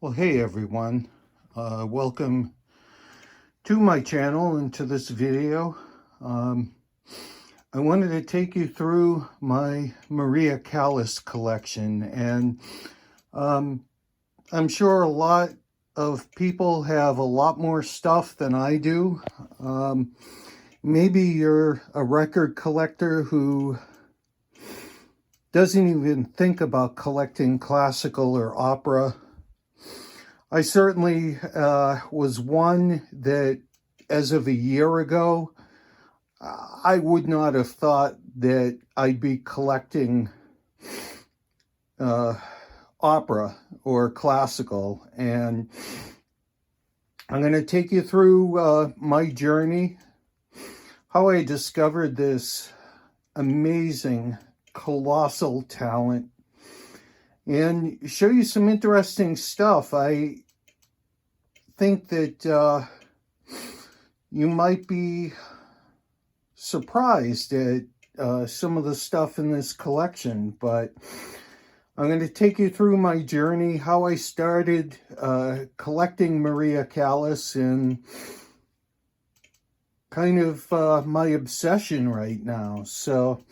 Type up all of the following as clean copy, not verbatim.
Well, hey everyone, welcome to my channel and to this video. I wanted to take you through my Maria Callas collection, and I'm sure a lot of people have a lot more stuff than I do. Maybe you're a record collector who doesn't even think about collecting classical or opera. I certainly was one that, as of a year ago, I would not have thought that I'd be collecting opera or classical. And I'm going to take you through my journey, how I discovered this amazing, colossal talent, and show you some interesting stuff. I think that you might be surprised at some of the stuff in this collection, but I'm going to take you through my journey, how I started collecting Maria Callas, and kind of my obsession right now. So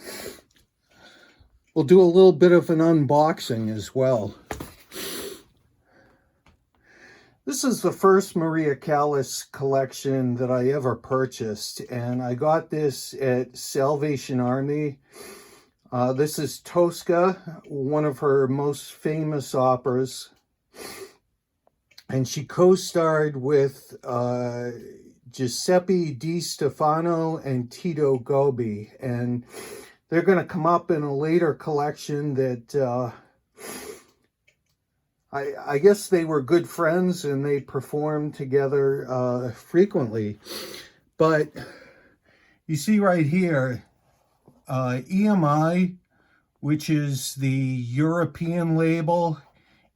we'll do a little bit of an unboxing as well. This is the first Maria Callas collection that I ever purchased, and I got this at Salvation Army. This is Tosca, one of her most famous operas, and she co-starred with Giuseppe Di Stefano and Tito Gobbi, and they're going to come up in a later collection that I guess they were good friends and they performed together frequently. But you see right here, EMI, which is the European label,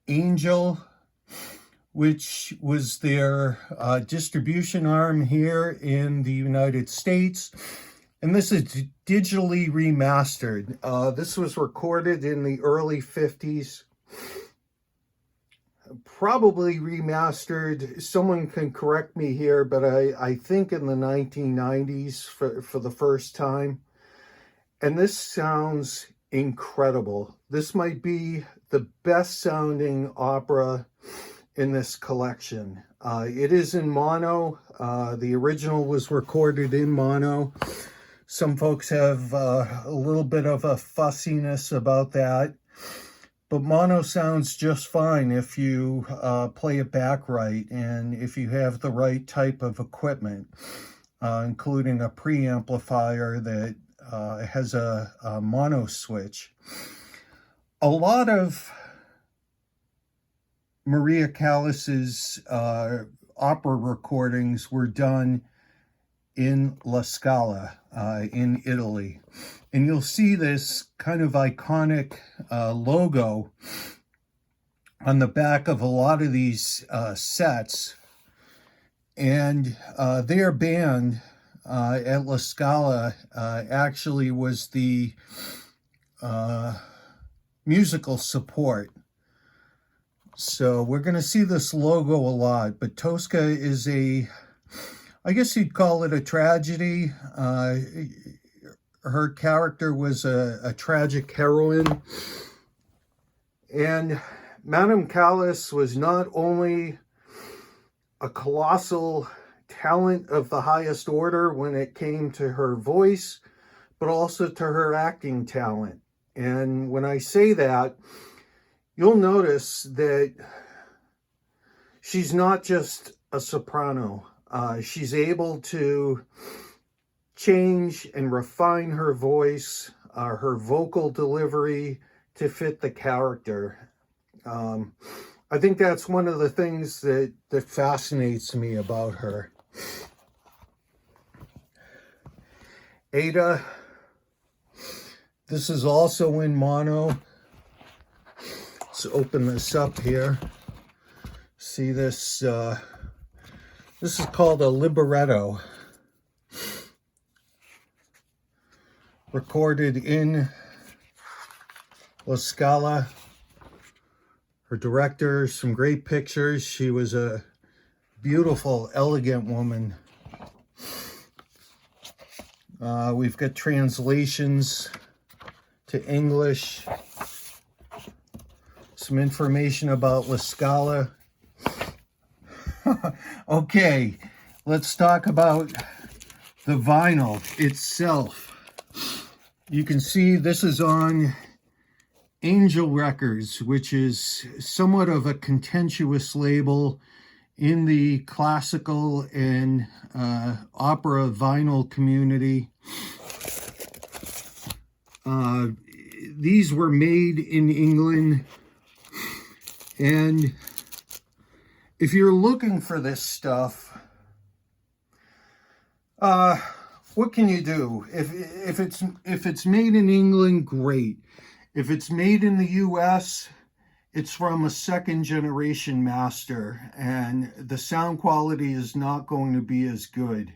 Angel, which was their distribution arm here in the United States. And this is digitally remastered. This was recorded in the early 50s. Probably remastered, someone can correct me here, but I think in the 1990s for the first time. And this sounds incredible. This might be the best sounding opera in this collection. It is in mono. The original was recorded in mono. Some folks have a little bit of a fussiness about that. But mono sounds just fine if you play it back right and if you have the right type of equipment, including a preamplifier that has a mono switch. A lot of Maria Callas's opera recordings were done in La Scala in Italy. And you'll see this kind of iconic logo on the back of a lot of these sets. And their band at La Scala actually was the musical support. So we're going to see this logo a lot, but Tosca is I guess you'd call it a tragedy. Her character was a tragic heroine. And Madame Callas was not only a colossal talent of the highest order when it came to her voice, but also to her acting talent. And when I say that, you'll notice that she's not just a soprano. She's able to change and refine her voice, her vocal delivery to fit the character. I think that's one of the things that fascinates me about her. Ada, this is also in mono. Let's open this up here. See this, this is called a libretto. Recorded in La Scala. Her director, some great pictures. She was a beautiful, elegant woman. We've got translations to English, some information about La Scala. Okay, let's talk about the vinyl itself. You can see this is on Angel Records, which is somewhat of a contentious label in the classical and opera vinyl community. These were made in England, and if you're looking for this stuff, what can you do? If it's made in England, great. If it's made in the US, it's from a second generation master, and the sound quality is not going to be as good.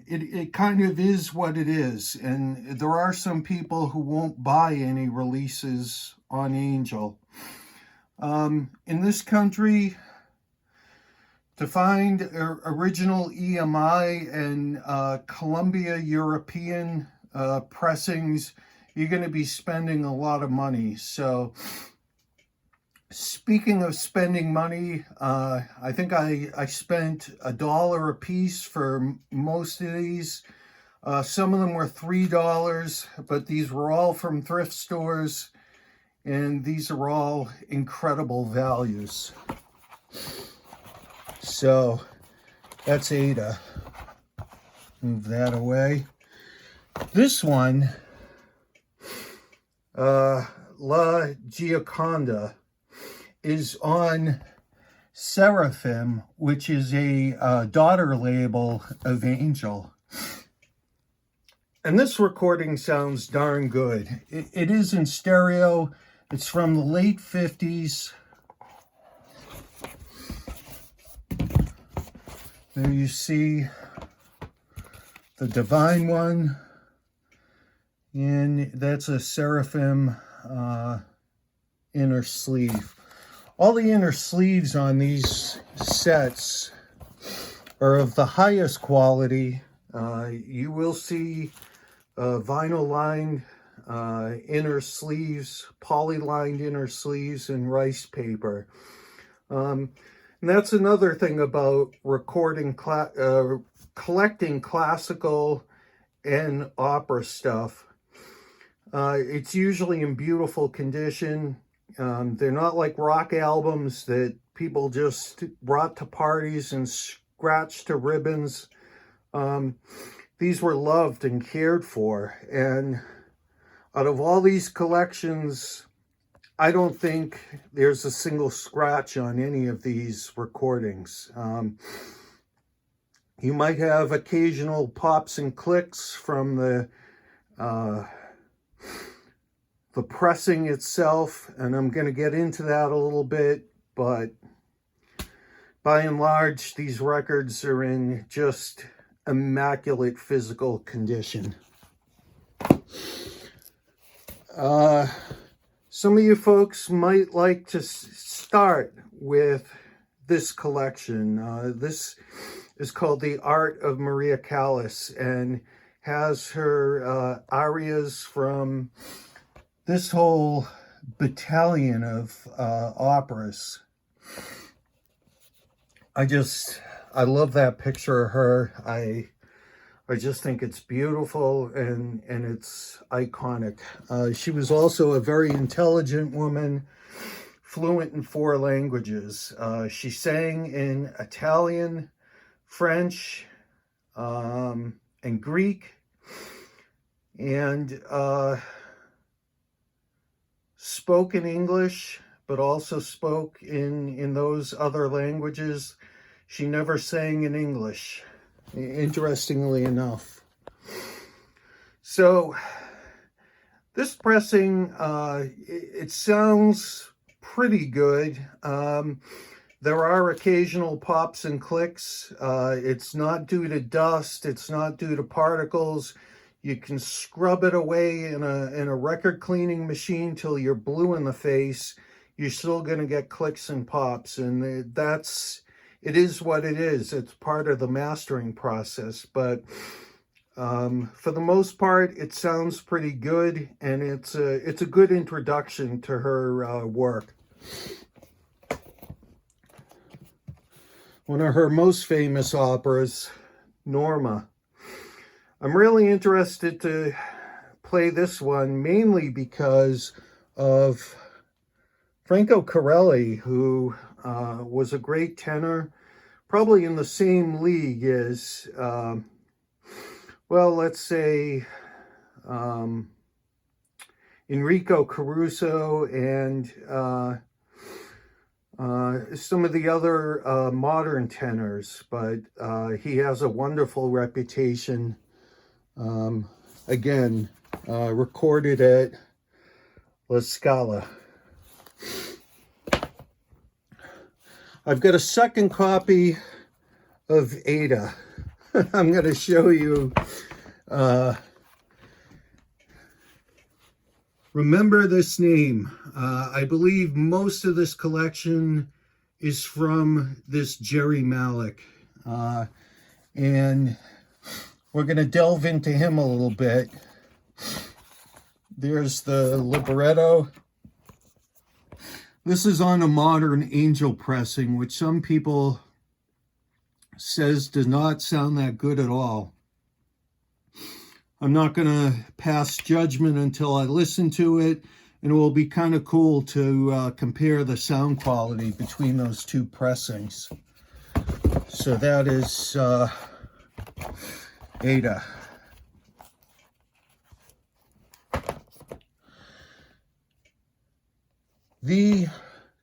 It kind of is what it is, and there are some people who won't buy any releases on Angel. In this country, to find original EMI and Columbia European pressings, you're going to be spending a lot of money. So speaking of spending money, I think I spent $1 a piece for most of these. Some of them were $3, but these were all from thrift stores, and these are all incredible values. So that's Ada. Move that away. This one, La Gioconda, is on Seraphim, which is a daughter label of Angel. And this recording sounds darn good. It is in stereo. It's from the late 50s. There you see the Divine One, and that's a Seraphim inner sleeve. All the inner sleeves on these sets are of the highest quality. You will see vinyl-lined inner sleeves, poly-lined inner sleeves, and rice paper. And that's another thing about collecting classical and opera stuff. It's usually in beautiful condition. They're not like rock albums that people just brought to parties and scratched to ribbons. These were loved and cared for. And out of all these collections, I don't think there's a single scratch on any of these recordings. You might have occasional pops and clicks from the pressing itself, and I'm going to get into that a little bit, but by and large, these records are in just immaculate physical condition. Some of you folks might like to start with this collection. This is called The Art of Maria Callas, and has her arias from this whole battalion of operas. I love that picture of her. I just think it's beautiful, and it's iconic. She was also a very intelligent woman, fluent in 4 languages. She sang in Italian, French, and Greek, and spoke in English, but also spoke in those other languages. She never sang in English, interestingly enough. So this pressing, it sounds pretty good. There are occasional pops and clicks. It's not due to dust. It's not due to particles. You can scrub it away in a record cleaning machine till you're blue in the face. you're still going to get clicks and pops, and it is what it is. It's part of the mastering process, but for the most part, it sounds pretty good, and it's a good introduction to her work. One of her most famous operas, Norma. I'm really interested to play this one mainly because of Franco Corelli, who was a great tenor, probably in the same league as, well, let's say Enrico Caruso and some of the other modern tenors, but he has a wonderful reputation. Again, recorded at La Scala. I've got a second copy of Ada. I'm going to show you. Remember this name. I believe most of this collection is from this Jerry Malik. And we're going to delve into him a little bit. There's the libretto. This is on a modern Angel pressing, which some people says does not sound that good at all. I'm not going to pass judgment until I listen to it, and it will be kind of cool to compare the sound quality between those two pressings. So that is Ada. The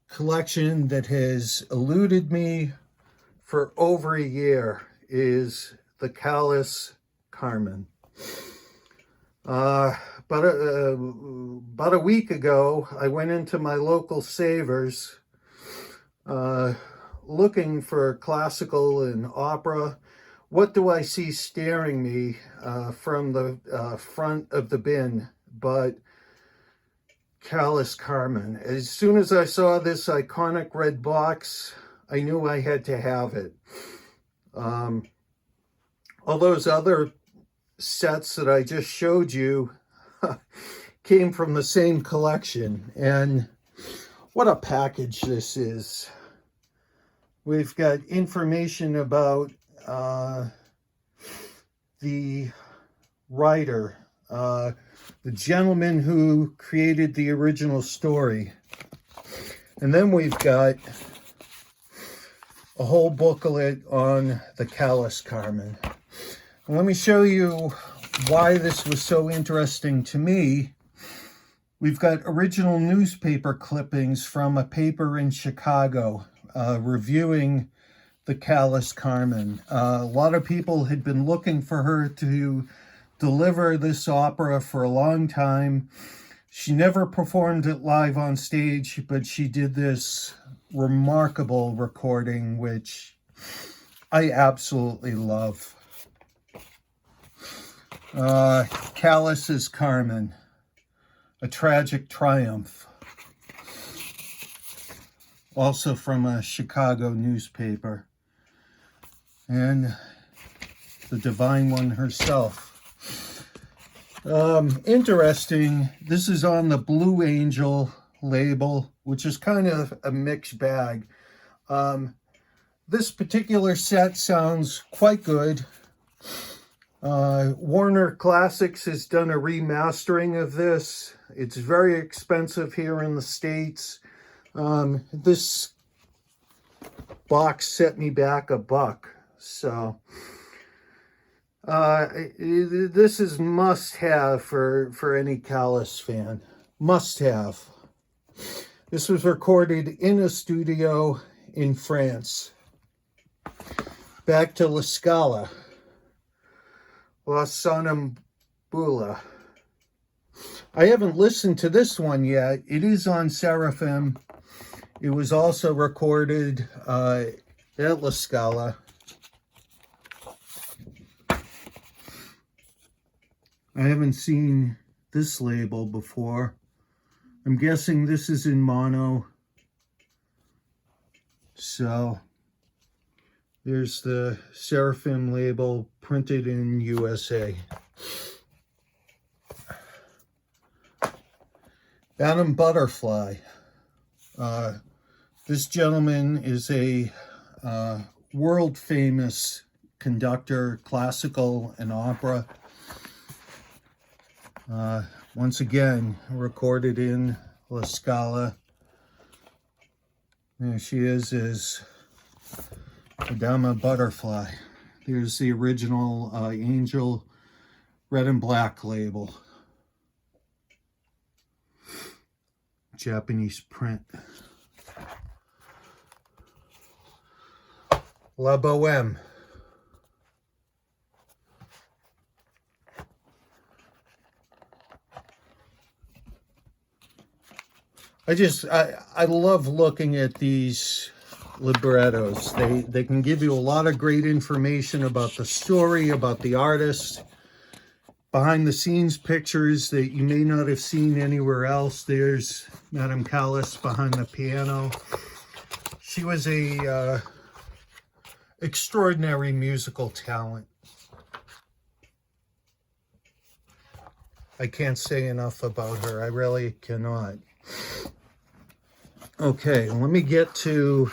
collection that has eluded me for over a year is the Callas Carmen. About a week ago, I went into my local Savers looking for classical and opera. What do I see staring me from the front of the bin but Callas Carmen? As soon as I saw this iconic red box, I knew I had to have it. All those other sets that I just showed you came from the same collection, and what a package this is. We've got information about the writer, the gentleman who created the original story. And then we've got a whole booklet on the Callas Carmen. And let me show you why this was so interesting to me. We've got original newspaper clippings from a paper in Chicago reviewing the Callas Carmen. A lot of people had been looking for her to deliver this opera for a long time. She never performed it live on stage, but she did this remarkable recording, which I absolutely love. Callas's Carmen, A Tragic Triumph, also from a Chicago newspaper, and the Divine One herself. Interesting, this is on the Blue Angel label, which is kind of a mixed bag. This particular set sounds quite good. Warner Classics has done a remastering of this. It's very expensive here in the States. This box set me back $1. So this is must-have for any Callas fan. Must-have. This was recorded in a studio in France. Back to La Scala. La Sonnambula. I haven't listened to this one yet. It is on Seraphim. It was also recorded at La Scala. I haven't seen this label before. I'm guessing this is in mono. So there's the Seraphim label, printed in USA. Adam Butterfly. This gentleman is a world famous conductor, classical and opera. Once again, recorded in La Scala. There she is Madama Butterfly. There's the original Angel red and black label. Japanese print. La Boheme. I love looking at these librettos. They can give you a lot of great information about the story, about the artist, behind the scenes pictures that you may not have seen anywhere else. There's Maria Callas behind the piano. She was a extraordinary musical talent. I can't say enough about her. I really cannot. Okay, let me get to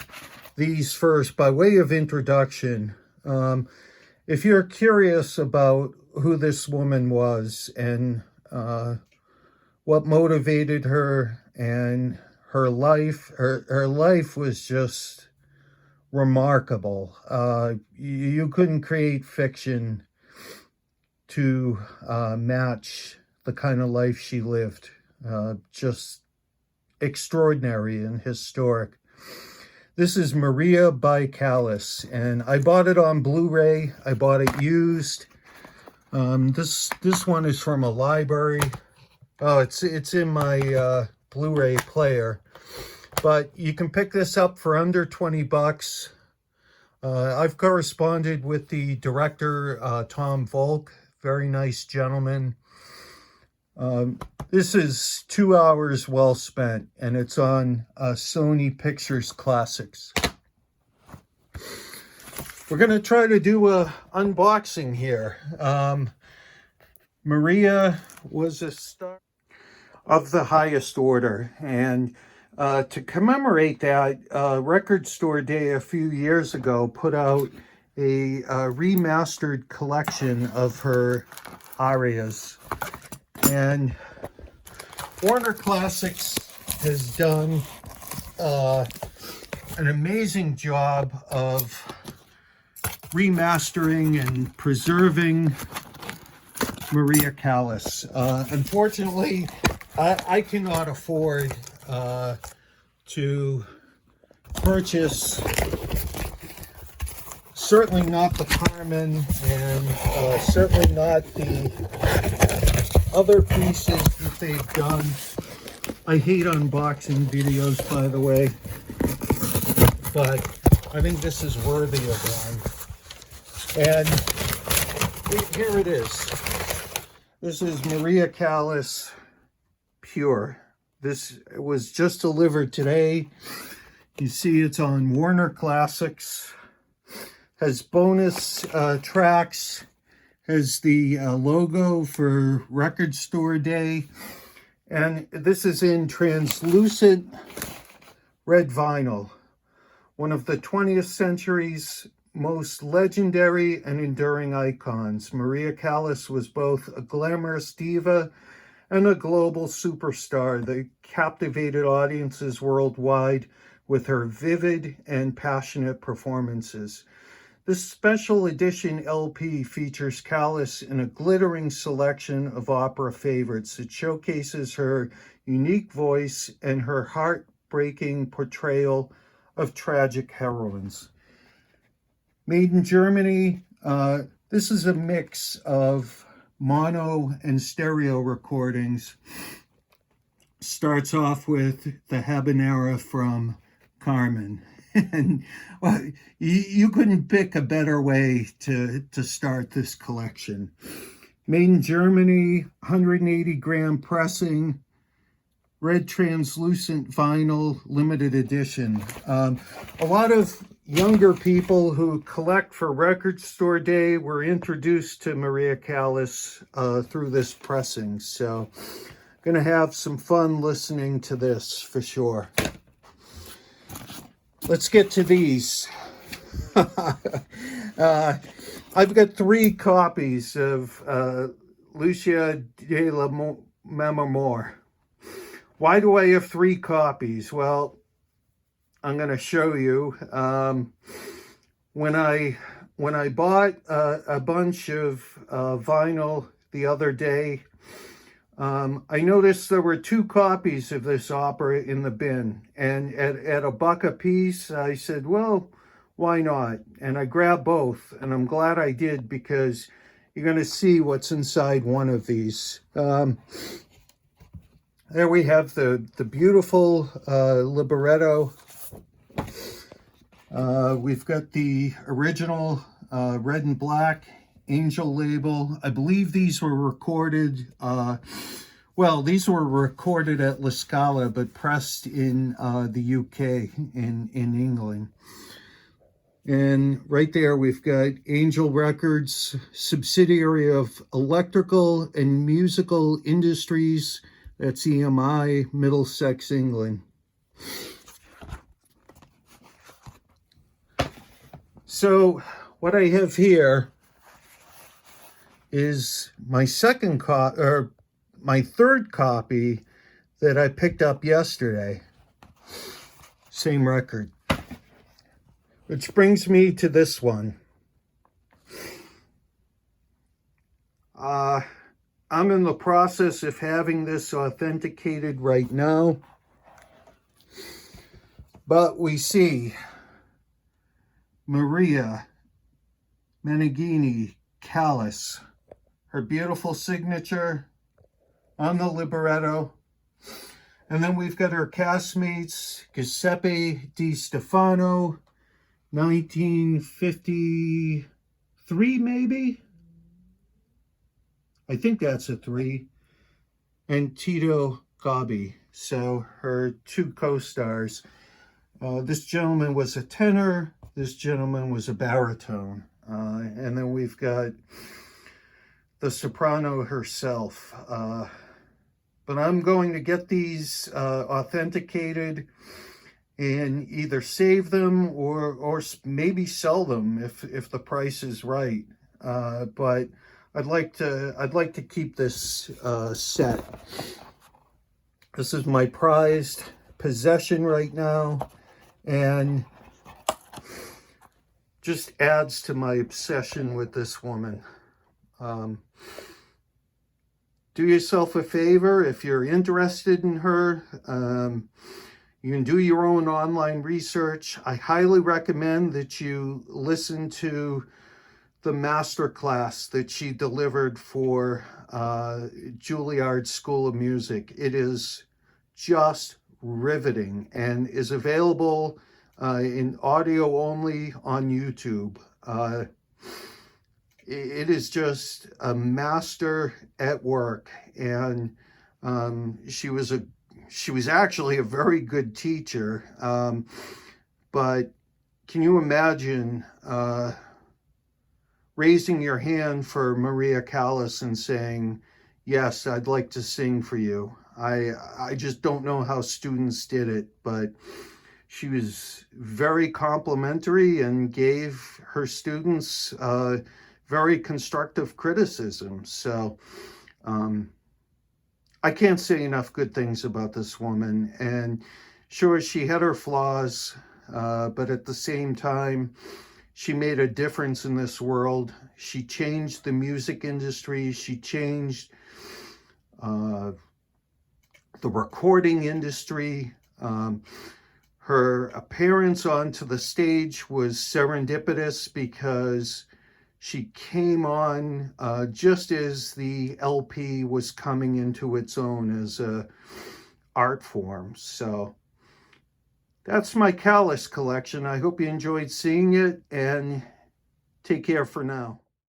these first by way of introduction. If you're curious about who this woman was and what motivated her and her life, her life was just remarkable. You couldn't create fiction to match the kind of life she lived. Just extraordinary and historic. This is Maria by Callas, and I bought it on Blu-ray. I bought it used. This one is from a library. Oh, it's in my Blu-ray player. But you can pick this up for under 20 bucks. I've corresponded with the director, Tom Volk. Very nice gentleman. This is 2 hours well spent, and it's on Sony Pictures Classics. We're going to try to do a unboxing here. Maria was a star of the highest order, and to commemorate that, Record Store Day a few years ago put out a remastered collection of her arias. And Warner Classics has done an amazing job of remastering and preserving Maria Callas. Unfortunately, I cannot afford to purchase, certainly not the Carmen, and certainly not the other pieces that they've done. I hate unboxing videos, by the way, but I think this is worthy of one. And here it is. This is Maria Callas Pure. This was just delivered today. You see it's on Warner Classics. Has bonus tracks. Has the logo for Record Store Day. And this is in translucent red vinyl. One of the 20th century's most legendary and enduring icons. Maria Callas was both a glamorous diva and a global superstar that captivated audiences worldwide with her vivid and passionate performances. This special edition LP features Callas in a glittering selection of opera favorites. It showcases her unique voice and her heartbreaking portrayal of tragic heroines. Made in Germany, this is a mix of mono and stereo recordings. Starts off with the habanera from Carmen. And well, you couldn't pick a better way to start this collection. Made in Germany, 180 gram pressing, red translucent vinyl limited edition. A lot of younger people who collect for Record Store Day were introduced to Maria Callas through this pressing. So gonna have some fun listening to this for sure. Let's get to these. I've got 3 copies of Lucia de la Memoir. Why do I have 3 copies? Well, I'm going to show you. When I bought a bunch of vinyl the other day, I noticed there were 2 copies of this opera in the bin, and at $1 a piece, I said, well, why not? And I grabbed both, and I'm glad I did, because you're going to see what's inside one of these. There we have the beautiful libretto. We've got the original red and black Angel label. I believe these were recorded, well, these were recorded at La Scala, but pressed in the UK, in England. And right there, we've got Angel Records, subsidiary of Electrical and Musical Industries. That's EMI, Middlesex, England. So what I have here is my my third copy that I picked up yesterday. Same record. Which brings me to this one. I'm in the process of having this authenticated right now. But we see Maria Callas, her beautiful signature on the libretto. And then we've got her castmates, Giuseppe Di Stefano, 1953 maybe? I think that's a 3. And Tito Gobbi, so her 2 co-stars. This gentleman was a tenor, this gentleman was a baritone. And then we've got the soprano herself. But I'm going to get these authenticated and either save them or maybe sell them if the price is right. But I'd like to keep this set. This is my prized possession right now, and just adds to my obsession with this woman. Do yourself a favor if you're interested in her. You can do your own online research. I highly recommend that you listen to the masterclass that she delivered for Juilliard School of Music. It is just riveting and is available in audio only on YouTube. It is just a master at work, and she was actually a very good teacher, but can you imagine raising your hand for Maria Callas and saying, yes, I'd like to sing for you? I just don't know how students did it, but she was very complimentary and gave her students very constructive criticism. So I can't say enough good things about this woman. And sure, she had her flaws, but at the same time, she made a difference in this world. She changed the music industry. She changed the recording industry. Her appearance onto the stage was serendipitous because she came on just as the LP was coming into its own as a art form. So that's my Callas collection. I hope you enjoyed seeing it, and take care for now.